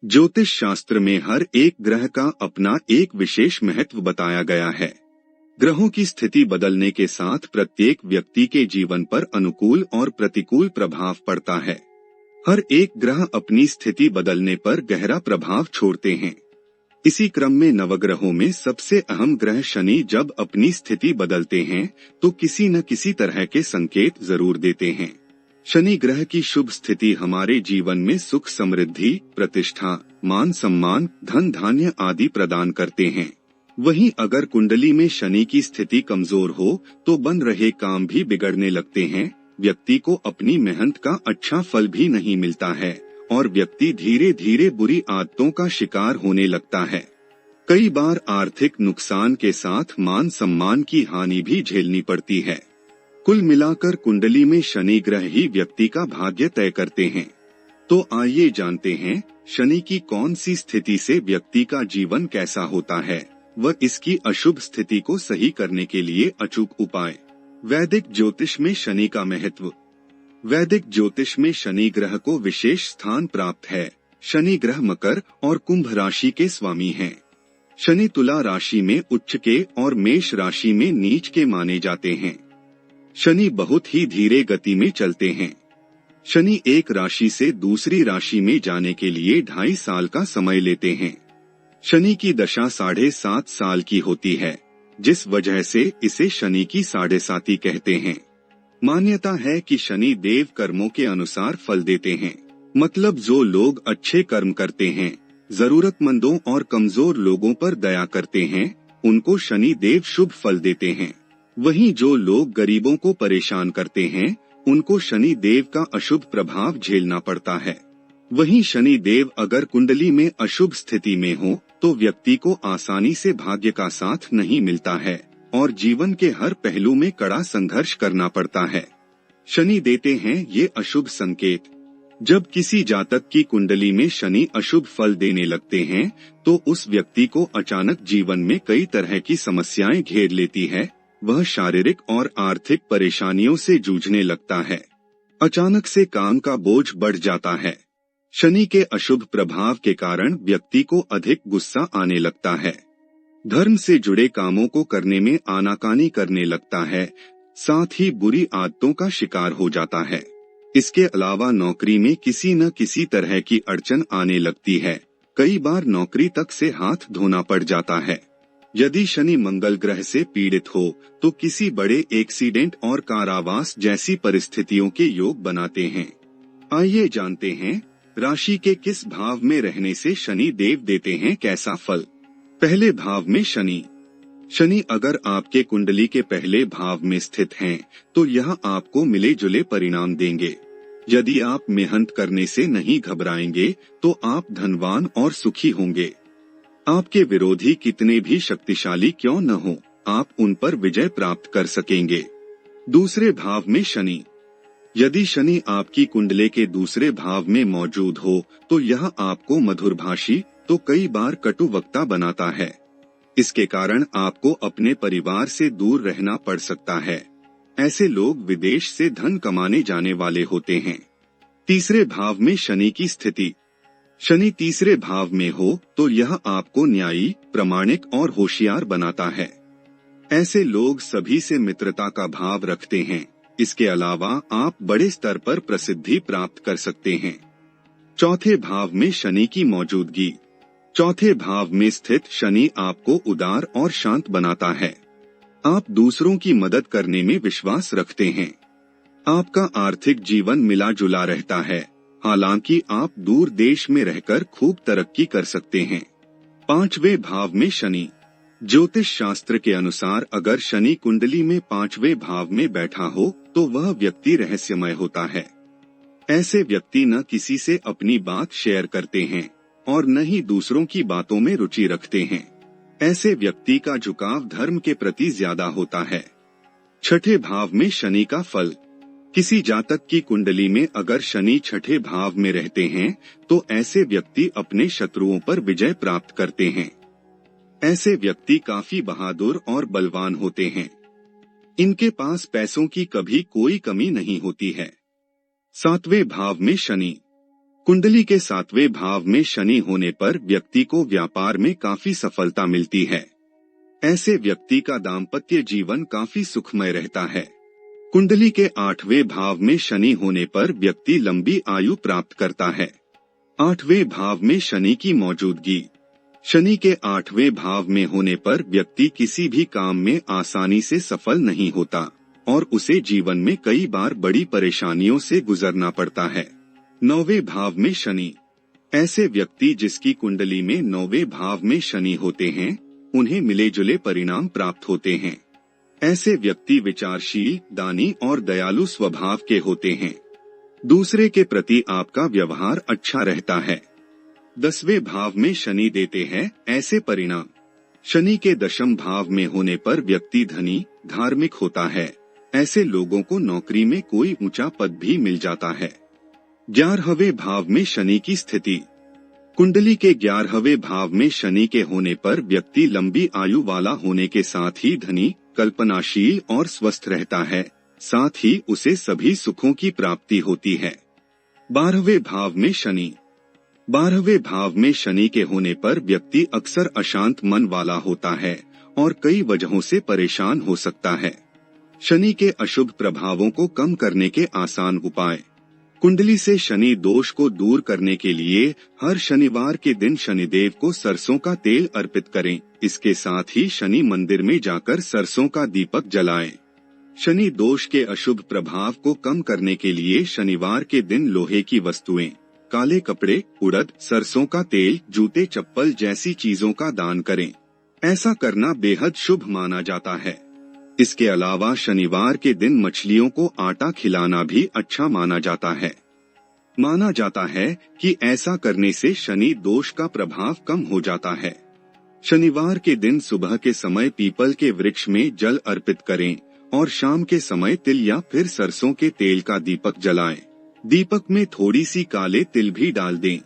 ज्योतिष शास्त्र में हर एक ग्रह का अपना एक विशेष महत्व बताया गया है। ग्रहों की स्थिति बदलने के साथ प्रत्येक व्यक्ति के जीवन पर अनुकूल और प्रतिकूल प्रभाव पड़ता है। हर एक ग्रह अपनी स्थिति बदलने पर गहरा प्रभाव छोड़ते हैं। इसी क्रम में नवग्रहों में सबसे अहम ग्रह शनि जब अपनी स्थिति बदलते हैं तो किसी न किसी तरह के संकेत जरूर देते हैं। शनि ग्रह की शुभ स्थिति हमारे जीवन में सुख, समृद्धि, प्रतिष्ठा, मान सम्मान, धन धान्य आदि प्रदान करते हैं। वहीं अगर कुंडली में शनि की स्थिति कमजोर हो तो बन रहे काम भी बिगड़ने लगते हैं। व्यक्ति को अपनी मेहनत का अच्छा फल भी नहीं मिलता है और व्यक्ति धीरे धीरे बुरी आदतों का शिकार होने लगता है। कई बार आर्थिक नुकसान के साथ मान सम्मान की हानि भी झेलनी पड़ती है। कुल मिलाकर कुंडली में शनि ग्रह ही व्यक्ति का भाग्य तय करते हैं। तो आइए जानते हैं शनि की कौन सी स्थिति से व्यक्ति का जीवन कैसा होता है व इसकी अशुभ स्थिति को सही करने के लिए अचूक उपाय। वैदिक ज्योतिष में शनि का महत्व। वैदिक ज्योतिष में शनि ग्रह को विशेष स्थान प्राप्त है। शनि ग्रह मकर और कुंभ राशि के स्वामी हैं। शनि तुला राशि में उच्च के और मेष राशि में नीच के माने जाते हैं। शनि बहुत ही धीरे गति में चलते हैं। शनि एक राशि से दूसरी राशि में जाने के लिए 2.5 साल का समय लेते हैं। शनि की दशा 7.5 साल की होती है, जिस वजह से इसे शनि की 7.5 कहते हैं। मान्यता है कि शनि देव कर्मों के अनुसार फल देते हैं। मतलब जो लोग अच्छे कर्म करते हैं, जरूरतमंदों और कमजोर लोगों पर दया करते हैं, उनको शनि देव शुभ फल देते हैं। वहीं जो लोग गरीबों को परेशान करते हैं, उनको शनि देव का अशुभ प्रभाव झेलना पड़ता है। वहीं शनि देव अगर कुंडली में अशुभ स्थिति में हो तो व्यक्ति को आसानी से भाग्य का साथ नहीं मिलता है और जीवन के हर पहलू में कड़ा संघर्ष करना पड़ता है। शनि देते हैं ये अशुभ संकेत। जब किसी जातक की कुंडली में शनि अशुभ फल देने लगते हैं तो उस व्यक्ति को अचानक जीवन में कई तरह की समस्याएं घेर लेती है। वह शारीरिक और आर्थिक परेशानियों से जूझने लगता है। अचानक से काम का बोझ बढ़ जाता है। शनि के अशुभ प्रभाव के कारण व्यक्ति को अधिक गुस्सा आने लगता है। धर्म से जुड़े कामों को करने में आनाकानी करने लगता है। साथ ही बुरी आदतों का शिकार हो जाता है। इसके अलावा नौकरी में किसी न किसी तरह की अड़चन आने लगती है। कई बार नौकरी तक से हाथ धोना पड़ जाता है। यदि शनि मंगल ग्रह से पीड़ित हो तो किसी बड़े एक्सीडेंट और कारावास जैसी परिस्थितियों के योग बनाते हैं। आइए जानते हैं राशि के किस भाव में रहने से शनि देव देते हैं कैसा फल। पहले भाव में शनि। शनि अगर आपके कुंडली के पहले भाव में स्थित हैं, तो यह आपको मिले जुले परिणाम देंगे। यदि आप मेहनत करने से नहीं घबराएंगे तो आप धनवान और सुखी होंगे। आपके विरोधी कितने भी शक्तिशाली क्यों न हो, आप उन पर विजय प्राप्त कर सकेंगे। दूसरे भाव में शनि। यदि शनि आपकी कुंडले के दूसरे भाव में मौजूद हो तो यह आपको मधुरभाषी तो कई बार कटु वक्ता बनाता है। इसके कारण आपको अपने परिवार से दूर रहना पड़ सकता है। ऐसे लोग विदेश से धन कमाने जाने वाले होते हैं। तीसरे भाव में शनि की स्थिति। शनि तीसरे भाव में हो तो यह आपको न्यायी, प्रामाणिक और होशियार बनाता है। ऐसे लोग सभी से मित्रता का भाव रखते हैं। इसके अलावा आप बड़े स्तर पर प्रसिद्धि प्राप्त कर सकते हैं। चौथे भाव में शनि की मौजूदगी। चौथे भाव में स्थित शनि आपको उदार और शांत बनाता है। आप दूसरों की मदद करने में विश्वास रखते हैं। आपका आर्थिक जीवन मिला जुला रहता है। हालांकि आप दूर देश में रहकर खूब तरक्की कर सकते हैं। पांचवें भाव में शनि। ज्योतिष शास्त्र के अनुसार अगर शनि कुंडली में 5वें भाव में बैठा हो तो वह व्यक्ति रहस्यमय होता है। ऐसे व्यक्ति न किसी से अपनी बात शेयर करते हैं और न ही दूसरों की बातों में रुचि रखते हैं। ऐसे व्यक्ति का झुकाव धर्म के प्रति ज्यादा होता है। छठे भाव में शनि का फल। किसी जातक की कुंडली में अगर शनि छठे भाव में रहते हैं तो ऐसे व्यक्ति अपने शत्रुओं पर विजय प्राप्त करते हैं। ऐसे व्यक्ति काफी बहादुर और बलवान होते हैं। इनके पास पैसों की कभी कोई कमी नहीं होती है। 7वें भाव में शनि। कुंडली के 7वें भाव में शनि होने पर व्यक्ति को व्यापार में काफी सफलता मिलती है। ऐसे व्यक्ति का दाम्पत्य जीवन काफी सुखमय रहता है। कुंडली के 8वें भाव में शनि होने पर व्यक्ति लंबी आयु प्राप्त करता है। 8वें भाव में शनि की मौजूदगी। शनि के 8वें भाव में होने पर व्यक्ति किसी भी काम में आसानी से सफल नहीं होता और उसे जीवन में कई बार बड़ी परेशानियों से गुजरना पड़ता है। 9वें भाव में शनि। ऐसे व्यक्ति जिसकी कुंडली में 9वें भाव में शनि होते हैं, उन्हें मिले जुले परिणाम प्राप्त होते हैं। ऐसे व्यक्ति विचारशील, दानी और दयालु स्वभाव के होते हैं। दूसरे के प्रति आपका व्यवहार अच्छा रहता है। 10वें भाव में शनि देते हैं ऐसे परिणाम। शनि के 10वें भाव में होने पर व्यक्ति धनी, धार्मिक होता है। ऐसे लोगों को नौकरी में कोई ऊंचा पद भी मिल जाता है। 11वें भाव में शनि की स्थिति। कुंडली के 11वें भाव में शनि के होने पर व्यक्ति लंबी आयु वाला होने के साथ ही धनी, कल्पनाशील और स्वस्थ रहता है। साथ ही उसे सभी सुखों की प्राप्ति होती है। 12वें भाव में शनि। 12वें भाव में शनि के होने पर व्यक्ति अक्सर अशांत मन वाला होता है और कई वजहों से परेशान हो सकता है। शनि के अशुभ प्रभावों को कम करने के आसान उपाय। कुंडली से शनि दोष को दूर करने के लिए हर शनिवार के दिन शनिदेव को सरसों का तेल अर्पित करें। इसके साथ ही शनि मंदिर में जाकर सरसों का दीपक जलाएं। शनि दोष के अशुभ प्रभाव को कम करने के लिए शनिवार के दिन लोहे की वस्तुएं, काले कपड़े, उड़द, सरसों का तेल, जूते, चप्पल जैसी चीजों का दान करें। ऐसा करना बेहद शुभ माना जाता है। इसके अलावा शनिवार के दिन मछलियों को आटा खिलाना भी अच्छा माना जाता है। माना जाता है कि ऐसा करने से शनि दोष का प्रभाव कम हो जाता है। शनिवार के दिन सुबह के समय पीपल के वृक्ष में जल अर्पित करें और शाम के समय तिल या फिर सरसों के तेल का दीपक जलाएं। दीपक में थोड़ी सी काले तिल भी डाल दें।